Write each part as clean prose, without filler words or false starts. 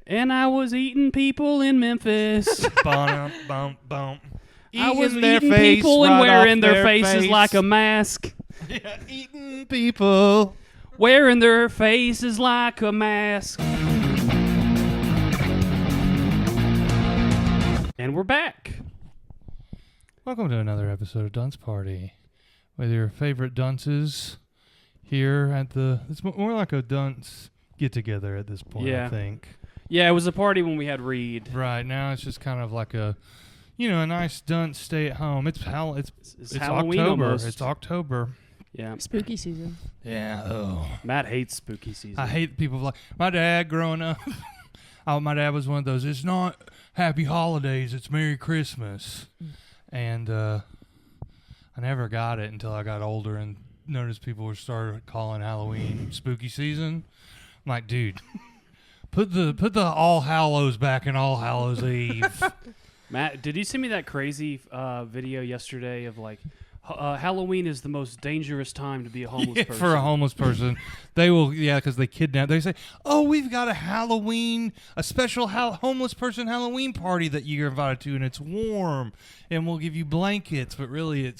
And I was eating people in Memphis. Bump, bump, bump. I was their eating face people and right wearing off their faces face. like a mask. Yeah, eating people. Wearing their faces like a mask. And we're back. Welcome to another episode of Dunce Party with your favorite dunces here at the... It's more like a dunce get-together at this point, Yeah. I think. Yeah, it was a party when we had Reed. Right, now it's just kind of like a nice dunce stay at home. It's Halloween October. almost. It's October. Yeah. Spooky season. Yeah, oh. Matt hates spooky season. I hate people like... My dad growing up... my dad was one of those, it's not Happy Holidays, it's Merry Christmas. And I never got it until I got older and noticed people were started calling Halloween spooky season. I'm like, dude, put the All Hallows back in All Hallows Eve. Matt, did you send me that crazy video yesterday of like, Halloween is the most dangerous time to be a homeless person? For a homeless person. They will, because they kidnap. They say, oh, we've got a special homeless person Halloween party that you're invited to, and it's warm, and we'll give you blankets. But really,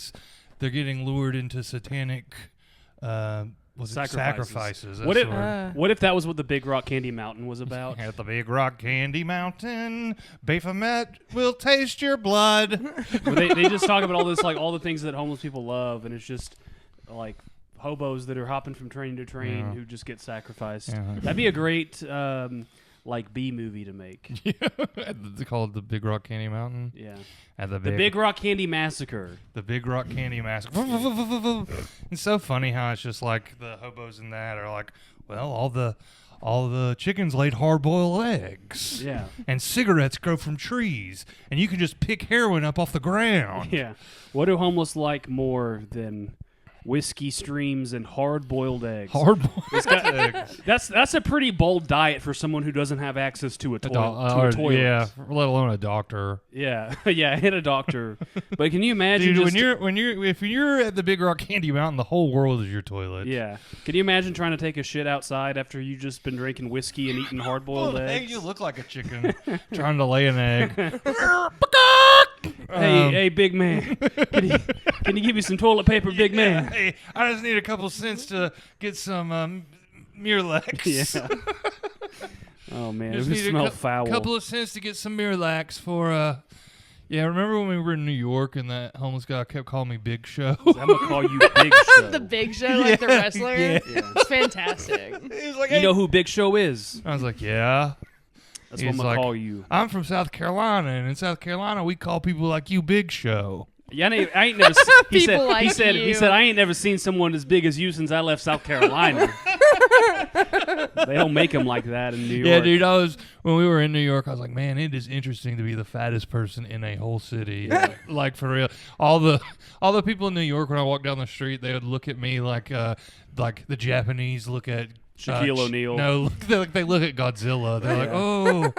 they're getting lured into satanic sacrifices. What if that was what the Big Rock Candy Mountain was about? At the Big Rock Candy Mountain, Baphomet will taste your blood. Where they just talk about all this, like all the things that homeless people love, and it's just like hobos that are hopping from train to train who just get sacrificed. Yeah. That'd be a great like B movie to make. They call it the Big Rock Candy Mountain. Yeah. At the Big Rock Candy Massacre. The Big Rock Candy Massacre. It's so funny how it's just like the hobos in that are like, well, all the chickens laid hard-boiled eggs. Yeah. And cigarettes grow from trees, and you can just pick heroin up off the ground. Yeah. What do homeless like more than whiskey streams and hard-boiled eggs? Hard-boiled eggs. That's a pretty bold diet for someone who doesn't have access to a toilet. Yeah, let alone a doctor. Yeah, yeah, hit a doctor. But can you imagine, dude, if you're at the Big Rock Candy Mountain, the whole world is your toilet. Yeah. Can you imagine trying to take a shit outside after you just been drinking whiskey and eating hard-boiled eggs? You look like a chicken trying to lay an egg. Hey, big man. Can you give me some toilet paper, big man? Hey, I just need a couple cents to get some Miralax. Yeah. Oh, man. It Just would need smell foul. A couple of cents to get some Miralax for, remember when we were in New York and that homeless guy kept calling me Big Show? I'm going to call you Big Show. The Big Show, like the wrestler? Yeah. It's fantastic. He was like, You know who Big Show is? I was like, yeah. That's what I'm going to call you. I'm from South Carolina, and in South Carolina, we call people like you Big Show. Yeah, I ain't never. He said, you. I ain't never seen someone as big as you since I left South Carolina. They don't make them like that in New York. Yeah, dude. When we were in New York, I was like, man, it is interesting to be the fattest person in a whole city. Like for real, all the people in New York, when I walked down the street, they would look at me like the Japanese look at Shaquille O'Neal. No, they look at Godzilla. They're like, oh.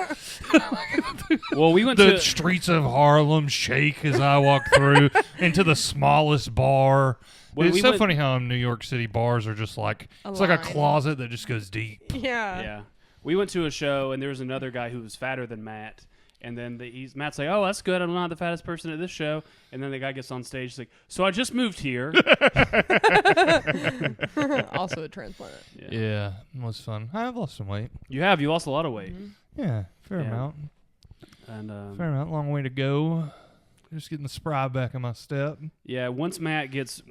Well, we went the streets of Harlem shake as I walk through into the smallest bar. It's so funny how in New York City bars are just like it's like a closet that just goes deep. Yeah. Yeah. We went to a show and there was another guy who was fatter than Matt. And then Matt's like, oh, that's good. I'm not the fattest person at this show. And then the guy gets on stage. He's like, so I just moved here. Also a transplant. Yeah, it was fun. I've lost some weight. You have. You lost a lot of weight. Mm-hmm. Yeah, fair amount. And fair amount. Long way to go. Just getting the spry back in my step. Yeah, once Matt gets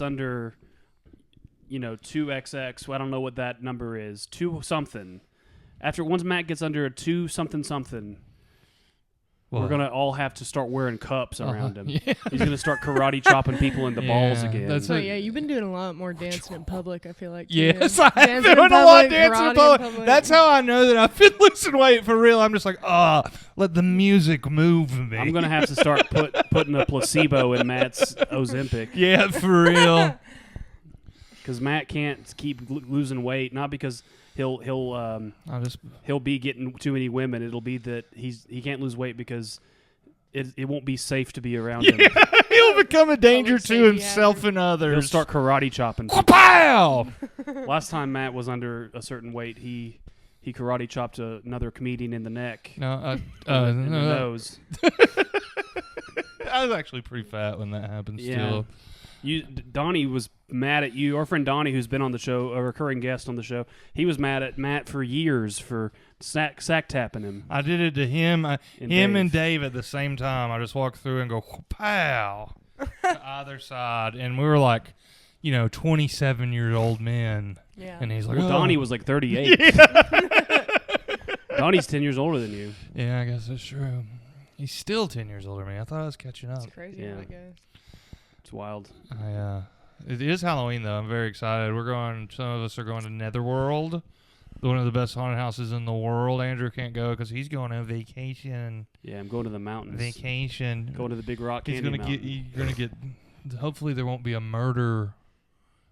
under, 2XX, well, I don't know what that number is, 2 something. Once Matt gets under a 2 something. We're going to all have to start wearing cups around him. Yeah. He's going to start karate chopping people in the balls again. So, you've been doing a lot more dancing in public, I feel like. Yes, I've been doing a lot of dancing in public. That's how I know that I've been losing weight for real. I'm just like, let the music move me. I'm going to have to start putting a placebo in Matt's Ozempic. Yeah, for real. Because Matt can't keep losing weight, not because he'll be getting too many women. It'll be that he can't lose weight because it won't be safe to be around him. He'll become a danger to himself and others. He'll start karate chopping. Pow! Last time Matt was under a certain weight, he he karate chopped another comedian in the neck. No, in the nose. I was actually pretty fat when that happened. Yeah. Still, Donnie was mad at you. Our friend Donnie, who's been on the show, a recurring guest on the show, he was mad at Matt for years for sack tapping him. I did it to him. And And Dave at the same time. I just walked through and go pow to either side, and we were like, 27-year-old men. Yeah. And he's like, Well, oh. Donnie was like 38. Donnie's 10 years older than you. Yeah, I guess that's true. He's still 10 years older than me. I thought I was catching up. It's crazy Yeah. how that goes. It's wild. It is Halloween, though. I'm very excited. Some of us are going to Netherworld, one of the best haunted houses in the world. Andrew can't go because he's going on vacation. Yeah, I'm going to the mountains. Vacation. Going to the Big Rock He's Candy gonna Mountain. You're gonna get. Hopefully, there won't be a murder.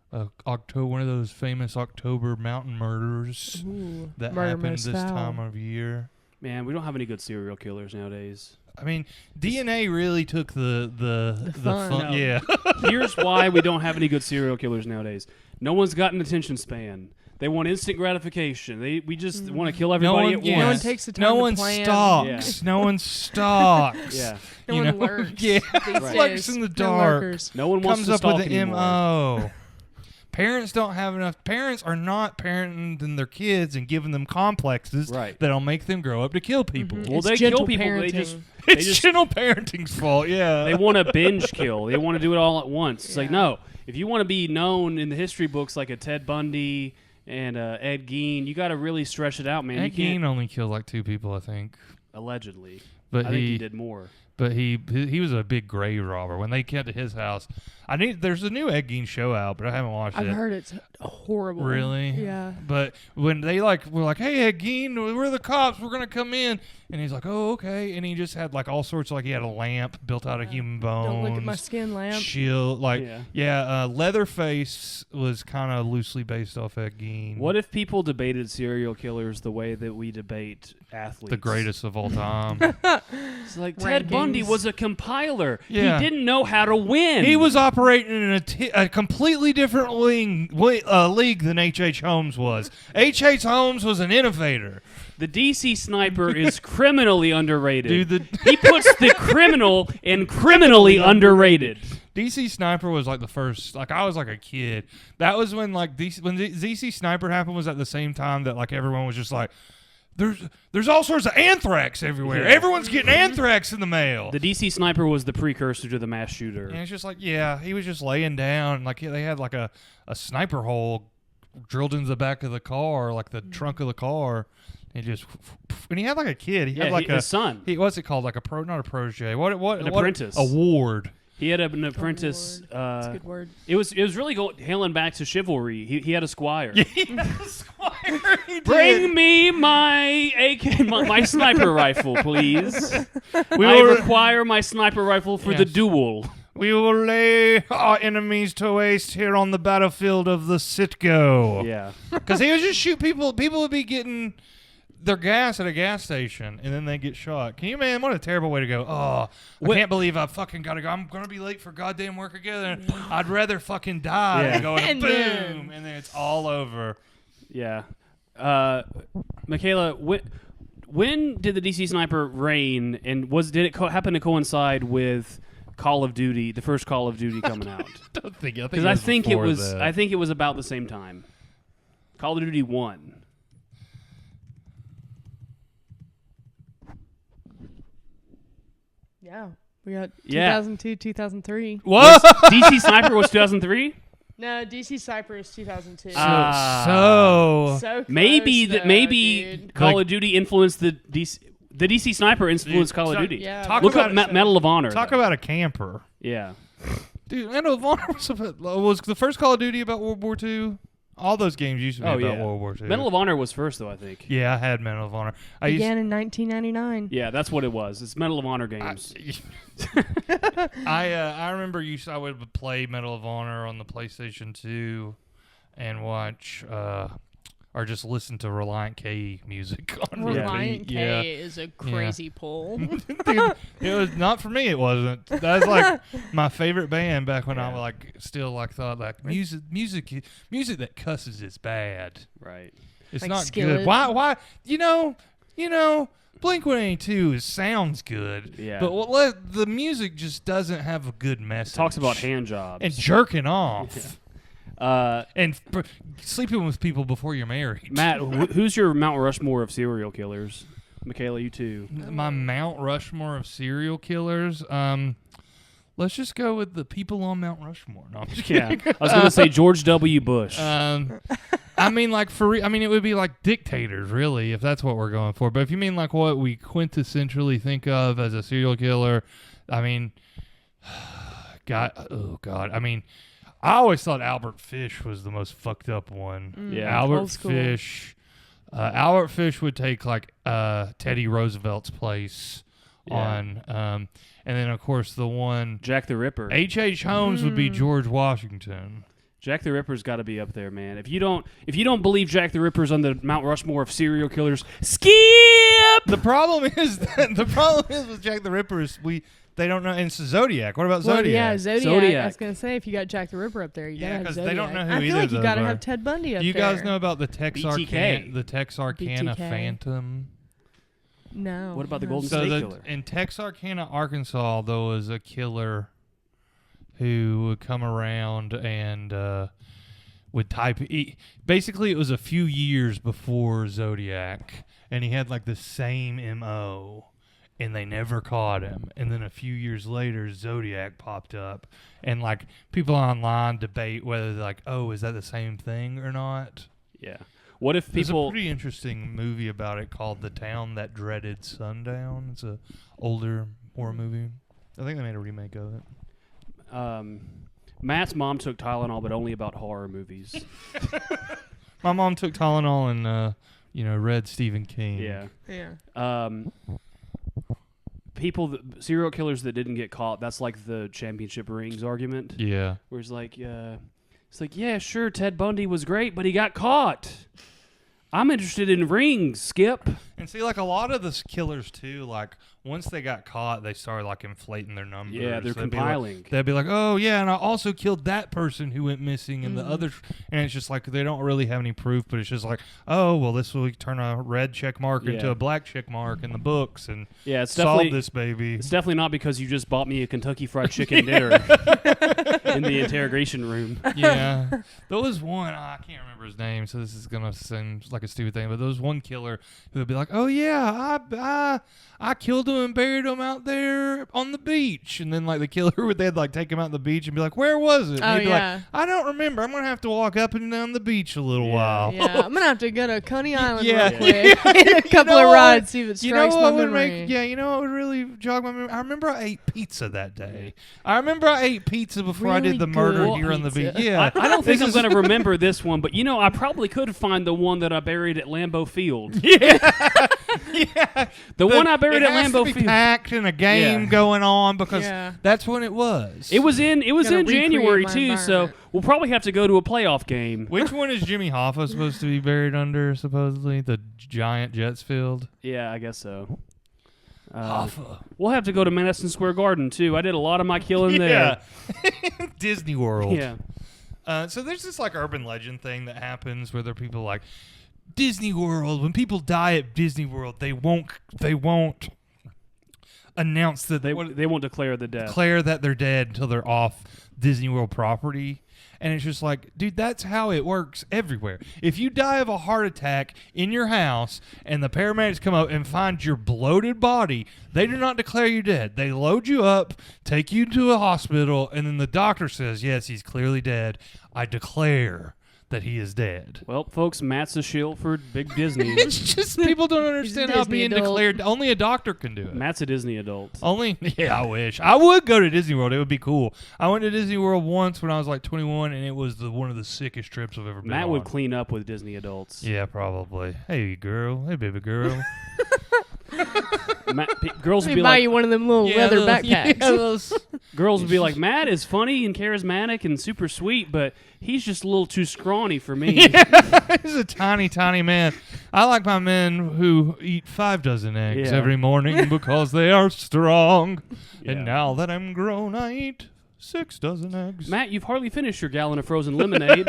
One of those famous October mountain murders Ooh, that murder happen most this foul. time of year. Man, we don't have any good serial killers nowadays. I mean, DNA really took the fun. fun. No. Yeah. Here's why we don't have any good serial killers nowadays. No one's got an attention span. They want instant gratification. We just want to kill everybody at once. No one takes the time No to one plan. stalks. No one stalks. Yeah. No You one know? lurks. Yeah. these Right. Lurks days. in the No dark. lurkers. No one wants Comes to up stalk with the anymore. MO. Parents don't have enough. Parents are not parenting their kids and giving them complexes Right. that'll make them grow up to kill people. Mhm. Well, It's they kill gentle people. They parenting. just It's gentle parenting's fault. Yeah. they want to binge kill. They want to do it all at once. It's like, Yeah. no. If you want to be known in the history books like a Ted Bundy and Ed Gein, you got to really stretch it out, man. Ed You can't. Gein only killed like 2 people, I think. Allegedly. But I think he did more. But he was a big grave robber. When they came to his house, there's a new Ed Gein show out, but I haven't watched I've it. heard it's horrible. Really? Yeah. But when they were like, hey, Ed Gein, we're the cops, we're gonna come in, and he's like, oh, okay, and he just had like all sorts of he had a lamp built out of human bones. Don't look at my skin lamp. Shield, Leatherface was kind of loosely based off Ed Gein. What if people debated serial killers the way that we debate athletes? The greatest of all time. It's like Ted Bundy Rankings. was a compiler. Yeah. He didn't know how to win. He was operating in a completely different league than H.H. Holmes was. H.H. Holmes was an innovator. The DC sniper is criminally underrated. Dude, He puts the criminal in criminally underrated. DC Sniper was like the first. Like I was like a kid. That was when DC Sniper happened. Was at the same time that like everyone was just like, there's all sorts of anthrax everywhere. Yeah. Everyone's getting anthrax in the mail. The DC sniper was the precursor to the mass shooter. And it's just like, yeah, he was just laying down. Like they had like a sniper hole drilled into the back of the car, like the trunk of the car. And he had like a kid. He had like his son. What's it called? Like not a protege. What? An apprentice. A ward. He had an apprentice. That's a good word. It was really hailing back to chivalry. He had a squire. He did. Bring me my AK, my sniper rifle, please. I will- require my sniper rifle for the Yes. duel. We will lay our enemies to waste here on the battlefield of the Citgo. Yeah. Because he would just shoot people. People would be getting their gas at a gas station, and then they get shot. Can you imagine? What a terrible way to go. Oh, I can't believe I fucking got to go. I'm going to be late for goddamn work again. I'd rather fucking die Yeah. than go And boom, then- and then it's all over. Yeah. Mikayla, when did the DC sniper reign, and did it happen to coincide with Call of Duty, the first Call of Duty coming out? Because I think it was about the same time. Call of Duty 1. Yeah. We got Yeah. 2002, 2003. What? DC Sniper was 2003? No, DC Sniper is 2002. So so close, Maybe though, dude. Call Like- of Duty influenced the DC Sniper influenced Call of Duty. Yeah. Talk Look about up Medal of Honor. talk though. about a camper. Yeah. Dude, Medal of Honor was the first Call of Duty about World War II. All those games used to be about World War II. Medal of Honor was first, though, I think. Yeah, I had Medal of Honor. Began in 1999. Yeah, that's what it was. It's Medal of Honor games. I remember I would play Medal of Honor on the PlayStation 2 and watch or just listen to Reliant K music on Reliant repeat. K Yeah. is a crazy pull. Dude, it was not for me. It wasn't. That was like my favorite band back when I thought like music that cusses is bad. Right. It's Like not Skillet. good. Why? You know. Blink-182 sounds good. Yeah. But the music just doesn't have a good message. Talks about hand jobs. and jerking off. Yeah. And sleeping with people before you're married. Matt, who's your Mount Rushmore of serial killers? Mikayla, you too. My Mount Rushmore of serial killers. Let's just go with the people on Mount Rushmore. No, I'm just kidding. Yeah, I was going to say George W. Bush. I mean, like it would be like dictators, really, if that's what we're going for. But if you mean like what we quintessentially think of as a serial killer, I mean, God. I mean, I always thought Albert Fish was the most fucked up one. Yeah. Albert Fish. Albert Fish would take like Teddy Roosevelt's place on, and then of course the one Jack the Ripper. H.H. Holmes would be George Washington. Jack the Ripper's got to be up there, man. If you don't believe Jack the Ripper's on the Mount Rushmore of serial killers, skip. The problem is with Jack the Ripper is they don't know. And it's Zodiac. What about Well, Zodiac? yeah, Zodiac. Zodiac. I was gonna say if you got Jack the Ripper up there, you gotta have 'cause Zodiac. they don't know who I feel either like of you those gotta are. have Ted Bundy up Do you there. guys know about the BTK. Texarkana BTK. Phantom? No. What about the Golden So State Killer? in Texarkana, Arkansas, there was a killer who would come around and would type. Basically, it was a few years before Zodiac, and he had like the same MO, and they never caught him. And then a few years later, Zodiac popped up, and like people online debate whether like, oh, is that the same thing or not? Yeah. What if There's a people? pretty interesting movie about it called The Town That Dreaded Sundown. It's a older horror movie. I think they made a remake of it. Matt's mom took Tylenol, but only about horror movies. My mom took Tylenol and read Stephen King. Yeah. Yeah. Serial killers that didn't get caught. That's like the championship rings argument. Yeah. Where it's like, yeah, sure, Ted Bundy was great, but he got caught. I'm interested in rings, Skip. And see, like a lot of the killers too, like once they got caught, they started like inflating their numbers. Yeah, they're They'd be compiling. They'd be like, oh yeah, and I also killed that person who went missing, and the other, and it's just like they don't really have any proof, but it's just like, oh well, this will turn a red check mark into a black check mark in the books, and it's solve definitely this baby. It's definitely not because you just bought me a Kentucky Fried Chicken dinner in the interrogation room. Yeah, there was one. I can't remember his name, so this is gonna seem like a stupid thing, but there was one killer who would be like, oh yeah, I killed him and buried him out there on the beach, and then like the killer would they'd like take him out on the beach and be like, where was it? And he'd be like, I don't remember. I'm gonna have to walk up and down the beach a little while. Yeah, I'm gonna have to go to Coney Island Yeah. real quick. A couple of rides, see if it strikes my memory. You know what would really jog my memory? I remember I ate pizza that day. I remember I ate pizza before I did Really the murder good here on the beach. pizza. Yeah, I don't think I'm going to remember this one, but I probably could find the one that I buried at Lambeau Field. Yeah, the one I buried it at has to Lambeau be Field. packed and a game going on because Yeah. that's when it was. It was in Gotta January recreate my too, so environment. we'll probably have to go to a playoff game. Which one is Jimmy Hoffa supposed to be buried under? Supposedly the giant Jets field. Yeah, I guess so. Hoffa. We'll have to go to Madison Square Garden too. I did a lot of my killing there. Disney World. Yeah. So there's this like urban legend thing that happens where there are people like Disney World. When people die at Disney World, they won't announce that They won't declare the death. declare that they're dead until they're off Disney World property. And it's just like, dude, that's how it works everywhere. If you die of a heart attack in your house and the paramedics come up and find your bloated body, they do not declare you dead. They load you up, take you to a hospital, and then the doctor says, yes, he's clearly dead. I declare that he is dead. Well, folks, Matt's a shill for Big Disney. It's just people don't understand how Disney being adult. declared. Only a doctor can do it. Matt's a Disney adult. Yeah, I wish. I would go to Disney World. It would be cool. I went to Disney World once when I was like 21, and it was one of the sickest trips I've ever been Matt on. would clean up with Disney adults. Yeah, probably. Hey, girl. Hey, baby girl. Girls would Let be me buy like, you one of them little leather backpacks. girls would be like, Matt is funny and charismatic and super sweet, but he's just a little too scrawny for me. He's a tiny, tiny man. I like my men who eat 5 dozen eggs Yeah. every morning because they are strong. Yeah. And now that I'm grown, I eat 6 dozen eggs. Matt, you've hardly finished your gallon of frozen lemonade.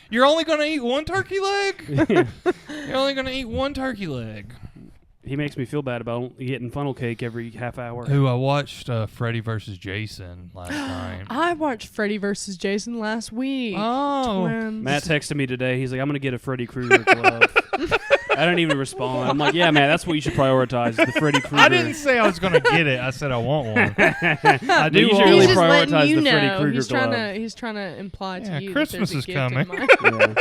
You're only going to eat one turkey leg? You're only going to eat one turkey leg. He makes me feel bad about getting funnel cake every half hour. I watched Freddy vs. Jason last night. I watched Freddy vs. Jason last week. Oh. Twins. Matt texted me today. He's like, I'm going to get a Freddy Krueger glove. I didn't even respond. I'm like, yeah, man, that's what you should prioritize, the Freddy Krueger. I didn't say I was going to get it. I said I want one. I do You should want really He's just prioritize letting you the Freddy know. Krueger He's glove. He's trying to imply to you Christmas that there's a is gift in coming.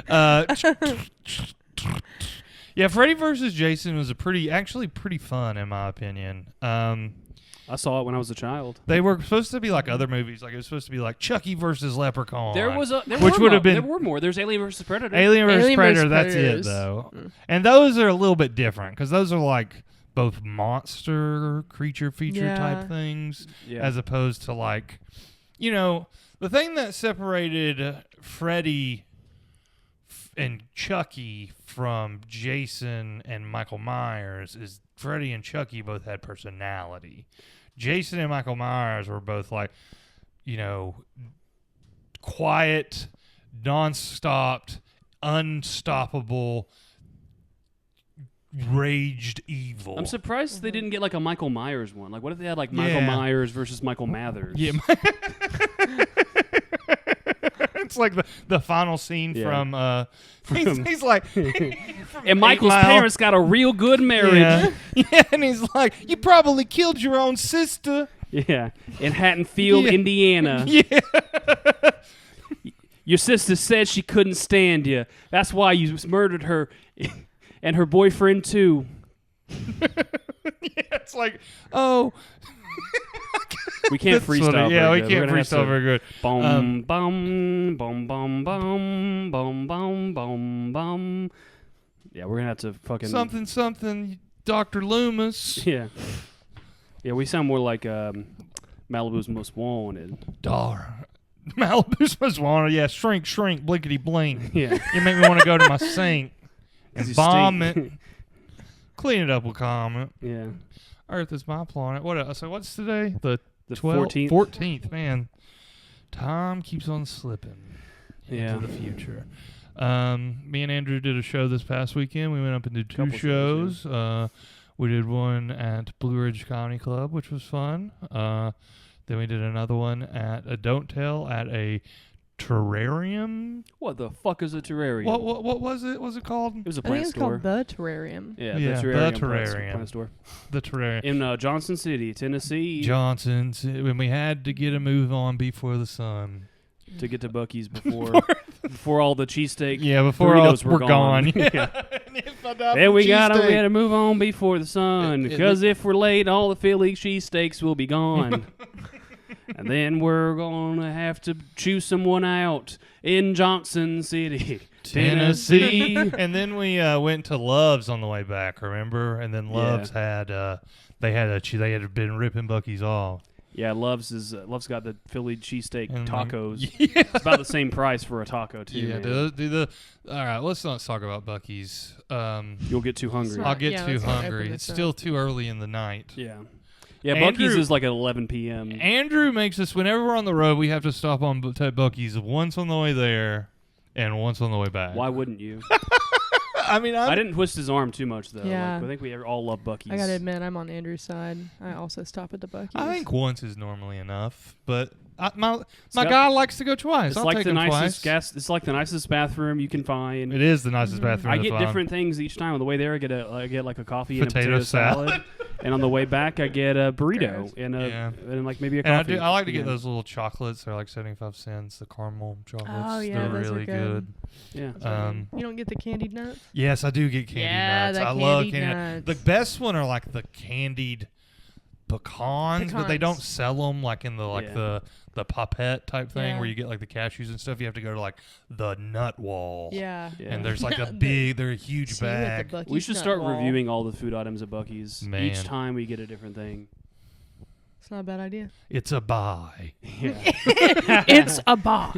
mind. Yeah, Freddy vs. Jason was pretty fun in my opinion. I saw it when I was a child. They were supposed to be like other movies. Like it was supposed to be like Chucky versus Leprechaun. There were more. There's Alien vs. Predator. Alien vs. Alien Predator. vs. That's Predator it is- though. And those are a little bit different because those are like both monster creature feature type things Yeah. as opposed to like, the thing that separated Freddy and Chucky from Jason and Michael Myers is Freddy and Chucky both had personality. Jason and Michael Myers were both like, quiet, non-stopped, unstoppable, raged evil. I'm surprised they didn't get like a Michael Myers one. Like, what if they had like Michael Myers versus Michael Mathers? Yeah. It's like the final scene from he's like and Michael's parents got a real good marriage. Yeah, and he's like, you probably killed your own sister. Yeah, in Hattonfield, Indiana. Yeah. Your sister said she couldn't stand you. That's why you murdered her and her boyfriend too. It's like, oh. We can't freestyle. Yeah, we good. can't freestyle very good. Bum bum bum bum bum bum bum bum bum. Yeah, we're gonna have to fucking something, Dr. Loomis. Yeah, yeah. We sound more like Malibu's Most Wanted. Malibu's Most Wanted. Yeah, shrink, blinkety blink. Yeah, You make me want to go to my sink and You bomb stink. it. Clean it up with comment. Yeah. Earth is my planet. What else? So what's today? The 14th. 14th, man. Time keeps on slipping Yeah. into the future. Me and Andrew did a show this past weekend. We went up and did two Couple shows, shows. We did one at Blue Ridge Comedy Club, which was fun. Then we did another one at a Don't Tell at a terrarium. What the fuck is a terrarium? What was it? What was it called? It was a I think plant it's store. called the Terrarium. Yeah, Yeah, the the terrarium. terrarium. Plant store. The terrarium. In Johnson City, Tennessee. Johnson's. When we had to get a move on before the sun. To get to Buc-ee's before all the cheesesteak. Yeah, before all burritos were gone. Yeah. Then we gotta move on before the sun, because if we're late, all the Philly cheesesteaks will be gone. And then we're gonna have to choose someone out in Johnson City, Tennessee. And then we went to Love's on the way back, remember? And then Love's had they had been ripping Buc-ee's off. Yeah, Love's got the Philly cheesesteak And tacos. Yeah. It's about the same price for a taco too. Yeah, man. all right, let's not talk about Buc-ee's. You'll get too hungry. Right. I'll get Yeah, too let's not hungry. open It's this still up. too early in the night. Yeah. Yeah, Andrew- Buc-ee's is like at 11 p.m. Andrew makes us, whenever we're on the road, we have to stop on Buc-ee's once on the way there and once on the way back. Why wouldn't you? I mean, I didn't twist his arm too much, though. Yeah. Like, I think we all love Buc-ee's. I gotta admit, I'm on Andrew's side. I also stop at the Buc-ee's. I think once is normally enough, but my got- guy likes to go twice. It's I'll like take the him nicest twice. It's like the nicest bathroom you can find. It is the nicest bathroom. I to get find. different things each time. On the way there, I get like a coffee and a Potato potato salad. salad, and on the way back, I get a burrito Gross. and like maybe a And coffee. I like to get Yeah. those little chocolates. They're like 75 cents. The caramel chocolates. Oh, yeah, they're those are really good. Yeah. You don't get the candied nuts? Yes, I do get candy Yeah, nuts. the I love candied candy nuts. The best one are like the candied pecans, but they don't Pecans. sell them like in the the popette type thing Yeah. where you get like the cashews and stuff. You have to go to like the nut wall. Yeah. Yeah. And there's like they're a huge See you at bag. the Buc-ee's We should nut start wall. reviewing all the food items at Buc-ee's. Man. Each time we get a different thing. It's not a bad idea. It's a buy. Yeah. It's a buy.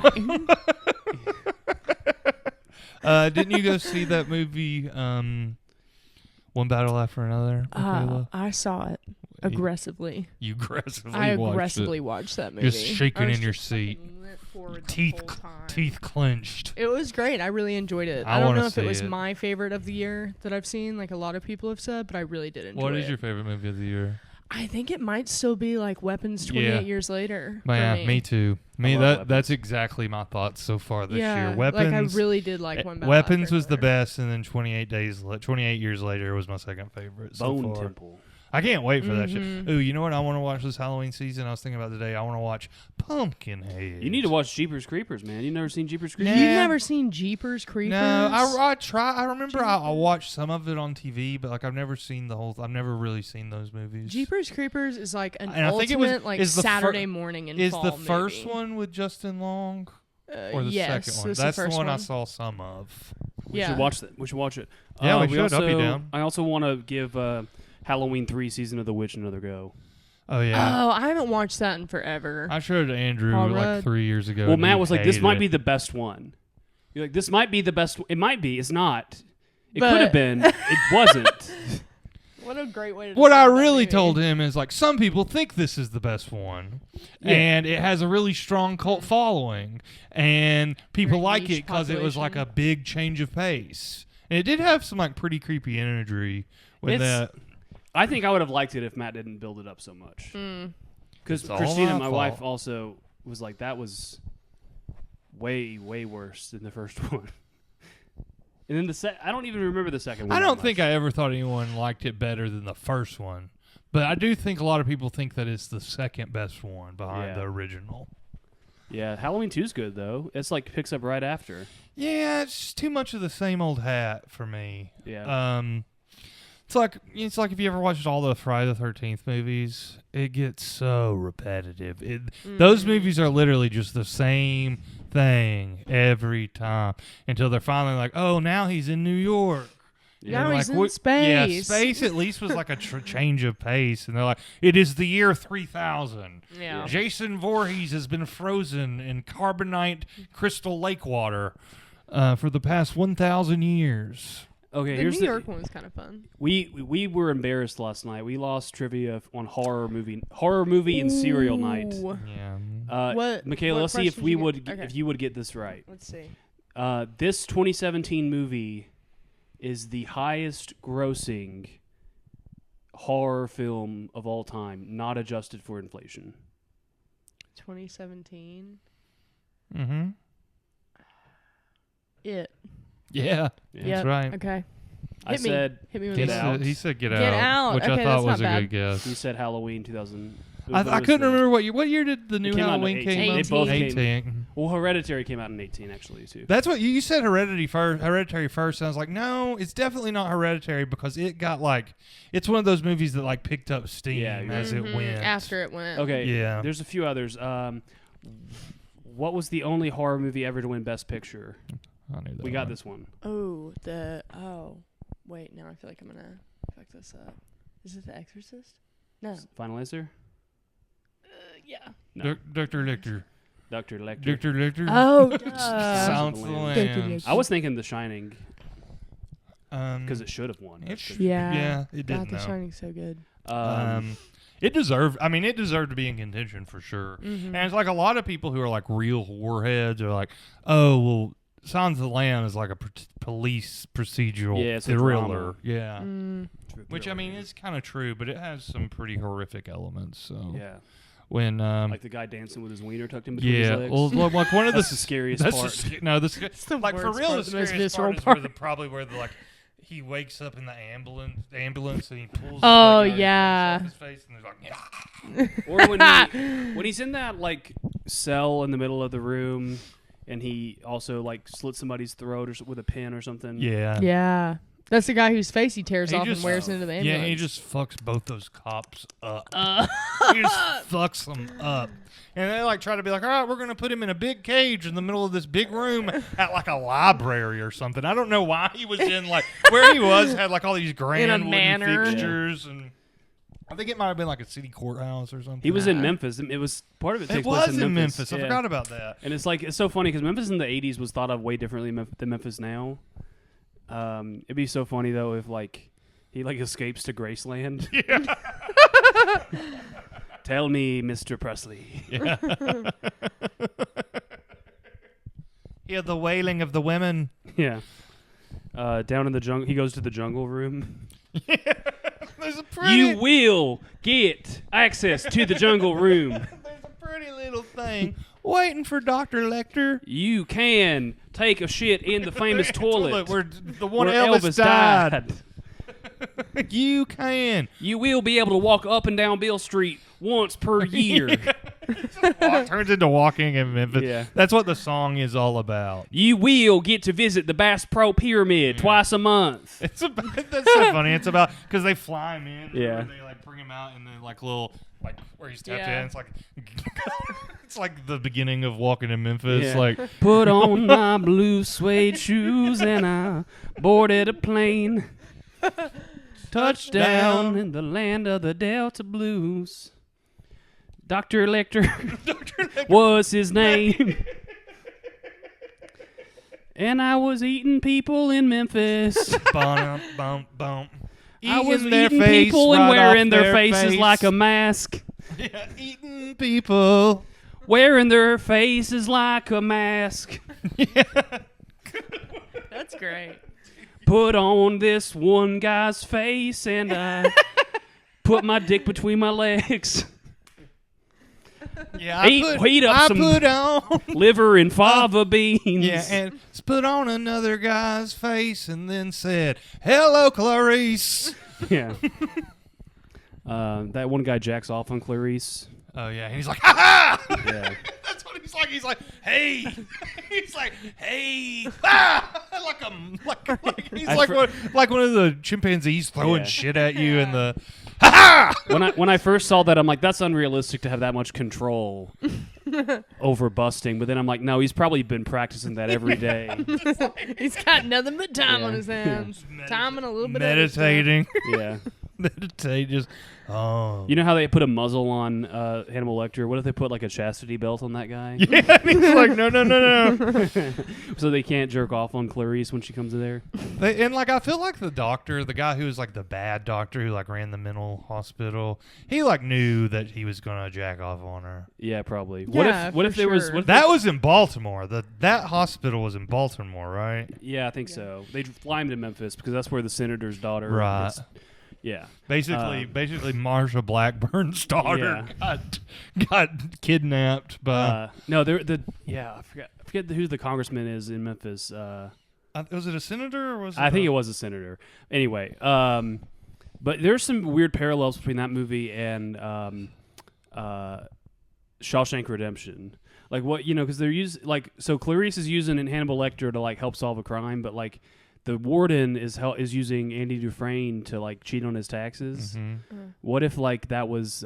Didn't you go see that movie, One Battle After Another? Mikayla? I saw it. Aggressively. You aggressively I watched aggressively it. watched that movie. Just shaking I was in your just seat. fucking lit forward the Teeth, whole time. teeth clenched. It was great. I really enjoyed it. I I don't wanna know if it see was it. my favorite of the year that I've seen, like a lot of people have said, but I really did enjoy it. What is your favorite movie of the year? I think it might still be like Weapons 28 years later. Yeah, for me too. I love Weapons. That's exactly my thoughts so far this yeah, year. Weapons, like I really did like One Battle Weapons After was the Another. best, and then 28 years later was my second favorite. So Bone far. Temple. I can't wait for that Mhm. shit. Ooh, you know what I want to watch this Halloween season? I was thinking about today. I want to watch Pumpkinhead. You need to watch Jeepers Creepers, man. You never seen Jeepers Creepers? Nah. You've never seen Jeepers Creepers? No, I try. I remember I watched some of it on TV, but like I've never seen the whole. I've never really seen those movies. Jeepers Creepers is like an And I think it was- ultimate like is the Saturday morning in Is fall the first movie. one with Justin Long or the yes, second one? it's That's the first one I saw some of. We should watch that. We should watch it. Yeah, we should. I'll be Also, down. I also want to give Halloween 3 Season of the Witch another go. Oh yeah. Oh, I haven't watched that in forever. I showed Andrew All like right. 3 years ago. Well, and Matt he was like, "This hated might it. be the best one." You're like, "This might be the best." It might be. It's not. It But- could have been. It wasn't. What a great way to What I describe that really movie. told him is like some people think this is the best one, Yeah. and it has a really strong cult following, and people Very like niche it because it was like a big change of pace, and it did have some like pretty creepy imagery with It's- that. I think I would have liked it if Matt didn't build it up so much. Because It's all Christina, my my fault. wife, also was like, "That was way, way worse than the first one." And then I don't even remember the second one. I that don't think much. I ever thought anyone liked it better than the first one, but I do think a lot of people think that it's the second best one behind Yeah. the original. Yeah, Halloween 2's good though. It's like picks up right after. Yeah, it's just too much of the same old hat for me. Yeah. It's like if you ever watched all the Friday the 13th movies, it gets so repetitive. Those movies are literally just the same thing every time until they're finally like, oh, now he's in New York. Now And he's like, in space. Yeah, space at least was like a change of pace. And they're like, it is the year 3000. Yeah. Jason Voorhees has been frozen in carbonite crystal lake water for the past 1,000 years. Okay, The here's New York one was kind of fun. We were embarrassed last night. We lost trivia on horror movie and serial night. Ooh. Yeah. What- Mikayla, what let's see if question we did you would get? Okay. if you would get this right. Let's see. This 2017 movie is the highest grossing horror film of all time, not adjusted for inflation. 2017. Mm-hmm. It. Yeah, Yeah. that's right. Okay. I Hit me. said Hit me with Get it. Out. He said Get Get Out. which Okay, I thought that's was a not good guess. he said Halloween 2000. I couldn't remember what year did the new came out in Halloween 18. came out? They both came- 18. Well, Hereditary came out in 18 actually too. That's what you said. Hereditary first. And I was like, no, it's definitely not Hereditary because it got like, it's one of those movies that like picked up steam Yeah, you're as it went. After it went. Okay. Yeah. There's a few others. What was the only horror movie ever to win Best Picture? I knew that We got one. this one. Wait, now I feel like I'm going to fuck this up. Is it The Exorcist? No. Final answer? Yeah. No. Dr. Lecter. Dr. Lecter. Dr. Lecter. Oh, Silence of the Lambs. I was thinking The Shining Because because it should have won. it should. Yeah. Yeah, it God, didn't. The though. Shining's so good. It deserved. I mean, it deserved to be in contention for sure. Mm-hmm. And it's like a lot of people who are like real warheads are like, oh well, Silence of the Lamb is like a police procedural Yeah, it's a thriller. drama. Yeah. Mm. Which I mean is kind of true, but it has some pretty horrific elements. So Yeah. when Like the guy dancing with his wiener tucked in between his yeah, legs. well, like one of That's the the scariest that's part. the like for worst real, part, the the most scariest visceral part is part. probably where the like he wakes up in the ambulance and he pulls. Oh, the, like, yeah. off his face and there's like, Or when he's in that like cell in the middle of the room, and he also like slits somebody's throat with a pin or something. yeah, Yeah. That's the guy whose face he tears He off just- and wears into the ambulance. yeah. He just fucks both those cops up. He just fucks them up. And they like try to be like, all right, we're gonna put him in a big cage in the middle of this big room at like a library or something. I don't know why he was in like where he was had like all these grand wooden manor. fixtures and. I think it might have been like a city courthouse or something. He was in Memphis. It was part of it. It Takes place was in Memphis. I Yeah. forgot about that. And it's like it's so funny because Memphis in the '80s was thought of way differently than Memphis now. It'd be so funny though if like he like escapes to Graceland. Tell me, Mr. Presley. Yeah. Hear the wailing of the women. Yeah. Down in the jungle, he goes to the jungle room. Yeah. There's a pretty. You will get access to the jungle room. There's a pretty little thing waiting for Dr. Lecter. You can take a shit in the famous toilet Where the one where Elvis died. You can. You will be able to walk up and down Beale Street once per year. Turns into walking in Memphis. Yeah. That's what the song is all about. You will get to visit the Bass Pro Pyramid twice a month. It's about, that's so funny. It's about because they fly him in. Yeah. They like bring him out and then like little like where he's tapped Yeah. in. It's like it's like the beginning of walking in Memphis. Yeah. Like Put on my blue suede shoes and I boarded a plane. Touchdown in the land of the Delta Blues. Dr. Lecter was his name. And I was eating people in Memphis. bump, bump, bump. I was their eating face people and right wearing off their faces face. like a mask. Yeah, eating people. Wearing their faces like a mask. That's great. Put on this one guy's face and I put my dick between my legs. Yeah, Heat up some put on. liver and fava beans. Yeah, and put on another guy's face and then said, "Hello, Clarice." Yeah. That one guy jacks off on Clarice. Oh yeah, and he's like, "Ha ha!" Yeah. That's what he's like. He's like, "Hey," he's like, "Hey," ah! He's I like fr- like one of the chimpanzees throwing Yeah. shit at you in the. Ha ha! When I first saw that, I'm like, that's unrealistic to have that much control over busting. But then I'm like, no, he's probably been practicing that every day. He's got nothing but time Yeah. on his hands. Time and a little bit Meditating, Yeah. meditate, just You know how they put a muzzle on Hannibal Lecter? What if they put like a chastity belt on that guy? Yeah, and he's like, no. So they can't jerk off on Clarice when she comes in there? And like, I feel like the doctor, the guy who was like the bad doctor who like ran the mental hospital, he like knew that he was gonna jack off on her. Yeah, probably. Yeah, what if for there was... sure. What if That was in Baltimore. That hospital was in Baltimore, right? Yeah, I think so. They'd fly him to Memphis because that's where the senator's daughter Right. is. Yeah. Basically, Marsha Blackburn's daughter Yeah. got kidnapped by. No, I forget who the congressman is in Memphis. Was it a senator or was it? I think it was a senator. Anyway, but there's some weird parallels between that movie and Shawshank Redemption. Like what because they're so Clarice is using Hannibal Lecter to like help solve a crime, but like the warden is using Andy Dufresne to like cheat on his taxes. Mm-hmm. What if like that was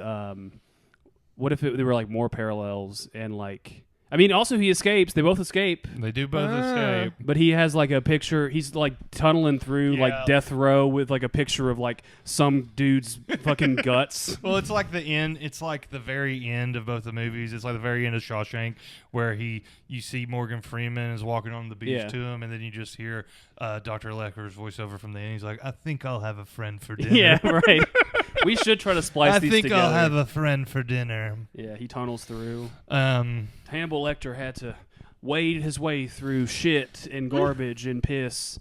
what if there were like more parallels and like I mean also he escapes, they both escape, They do both escape. but he has like a picture, he's like tunneling through like death row with like a picture of like some dude's fucking guts. Well, it's like the end. It's like the very end of both the movies. It's like the very end of Shawshank, where you see Morgan Freeman is walking on the beach to him, and then you just hear Dr. Lecter's voiceover from the end. He's like, "I think I'll have a friend for dinner." Yeah, right. We should try to splice these together. I'll have a friend for dinner. Yeah, he tunnels through. Hannibal Lecter had to wade his way through shit and garbage and piss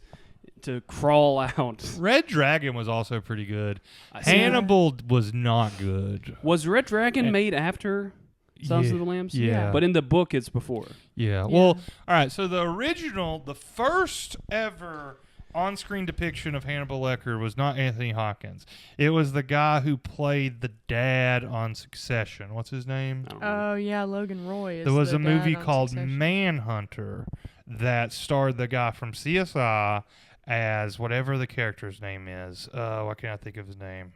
to crawl out. Red Dragon was also pretty good. I see Hannibal was not good. Was Red Dragon made after Silence of the Lambs? Yeah. But in the book, it's before. Yeah. Well, all right. So the first ever on-screen depiction of Hannibal Lecter was not Anthony Hopkins. It was the guy who played the dad on Succession. What's his name? Oh yeah, Logan Roy. There was the a movie dad on called Succession. Manhunter that starred the guy from CSI as whatever the character's name is. Why can't I think of his name?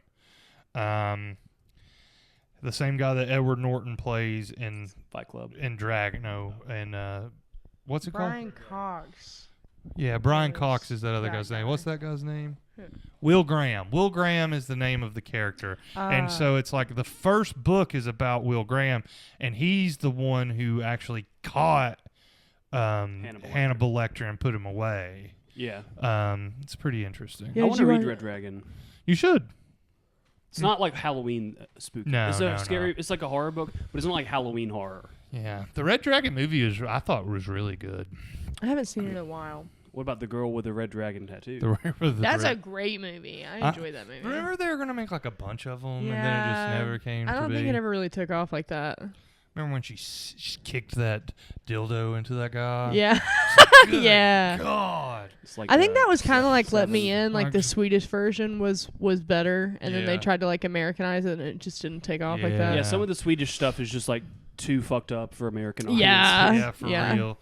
The same guy that Edward Norton plays in Fight Club. In Drag. No, and what's it Brian called? Cox. Yeah, Brian Cox is that other that guy's name. guy. What's that guy's name? Who? Will Graham. Will Graham is the name of the character. And so it's like the first book is about Will Graham, and he's the one who actually caught Hannibal Lecter and put him away. Yeah. It's pretty interesting. Yeah, I did want to you read want- Red Dragon. You should. It's not like Halloween spooky. No, it's a no, scary. no. It's like a horror book, but it's not like Halloween horror. Yeah, the Red Dragon movie I thought was really good. I haven't seen it in a while. What about the girl with the red dragon tattoo? That's a great movie. I enjoyed that movie. Remember they were gonna make like a bunch of them, and then it just never came. I don't think it ever really took off like that. Remember when she kicked that dildo into that guy? Yeah. Good yeah. God. It's like I think that was kind of like Let Me seven. In. Like the Swedish version was better, and then they Yeah. tried to like Americanize it, and it just didn't take off like that. Yeah, some of the Swedish stuff is just like too fucked up for American audience. Yeah. Yeah, for Yeah. real.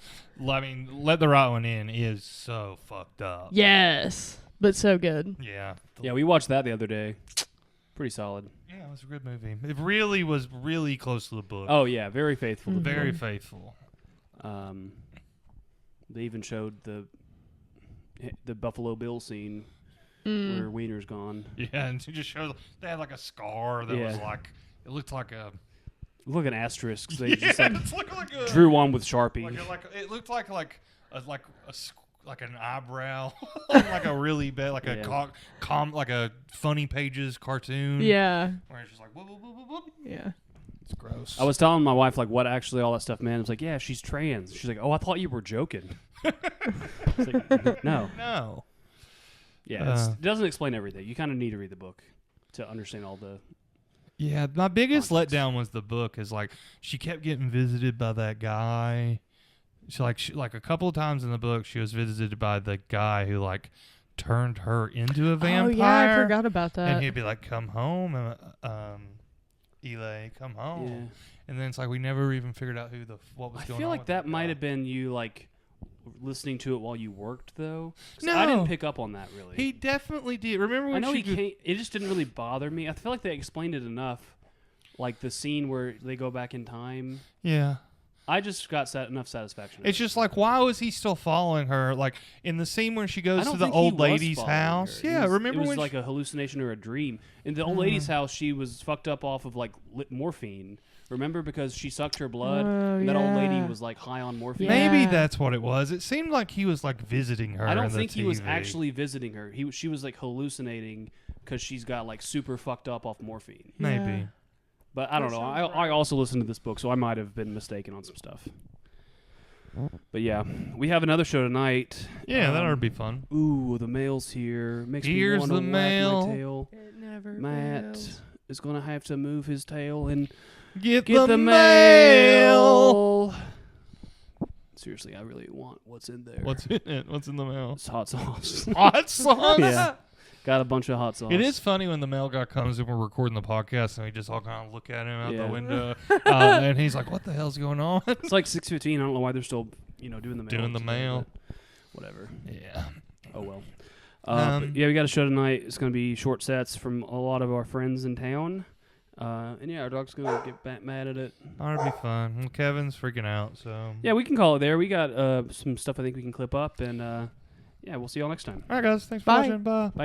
I mean, Let the Right One In is so fucked up. Yes, but so good. Yeah. Yeah, we watched that the other day. Pretty solid. Yeah, it was a good movie. It really was really close to the book. Oh yeah, very faithful. to the Very book. faithful. They even showed the Buffalo Bill scene Mm. where Wiener's gone. Yeah, and it just showed they had like a scar that was like it looked like a Look at asterisks. They just like it's like a drew on with Sharpie. it looked like an eyebrow, like a really bad like a like a funny pages cartoon. Yeah. Where it's just like whoop, whoop, whoop, whoop, whoop. Yeah. It's gross. I was telling my wife like what actually all that stuff meant. I was like, yeah, she's trans. She's like, oh, I thought you were joking. I was like, no. No. Yeah, it doesn't explain everything. You kind of need to read the book to understand all the. Yeah, my biggest Context. letdown was the book. Is like she kept getting visited by that guy. She like a couple of times in the book, she was visited by the guy who like turned her into a vampire. Oh yeah, I forgot about that. And he'd be like, "Come home, Eli, come home." Yeah. And then it's like we never even figured out what was I going on. feel like with that guy. might have been you like listening to it while you worked though. 'Cause No. I didn't pick up on that really. He definitely did. Remember when I know she he came, it just didn't really bother me. I feel like they explained it enough. Like the scene where they go back in time. Yeah. I just got enough satisfaction. It's just like, why was he still following her? Like in the scene when she I goes don't to the think he old was lady's following house. her. Yeah, remember it was when like a hallucination or a dream. In the old lady's house, she was fucked up off of like morphine. Remember, because she sucked her blood, Oh, and that old lady yeah. was like high on morphine. Yeah. maybe that's what it was. It seemed like he was like visiting her. I don't in the think he was TV. actually visiting her. She was like hallucinating because she's got like super fucked up off morphine. Maybe. Yeah. But I don't That know. sounds I also listened to this book, so I might have been mistaken on some stuff. But yeah, we have another show tonight. Yeah, that would be fun. Ooh, the mail's here. Makes Here's me want to the wag mail. my tail. It never Matt fails. is gonna have to move his tail and Get get the mail. mail. Seriously, I really want what's in there. What's in it? What's in the mail? It's hot sauce. Hot sauce. Yeah. Got a bunch of hot sauce. It is funny when the mail guy comes and we're recording the podcast and we just all kind of look at him out Yeah. the window and he's like, "What the hell's going on?" It's like 6:15. I don't know why they're still, doing the mail. Doing the today, mail. but Whatever. Yeah. Oh well. But yeah, we got a show tonight. It's gonna be short sets from a lot of our friends in town. And yeah, our dog's gonna get mad at it. That'll be fun. Well, Kevin's freaking out, so Yeah, we can call it there. We got some stuff I think we can clip up, and yeah, we'll see y'all next time. All right, guys. Thanks for Bye. watching. Bye. Bye.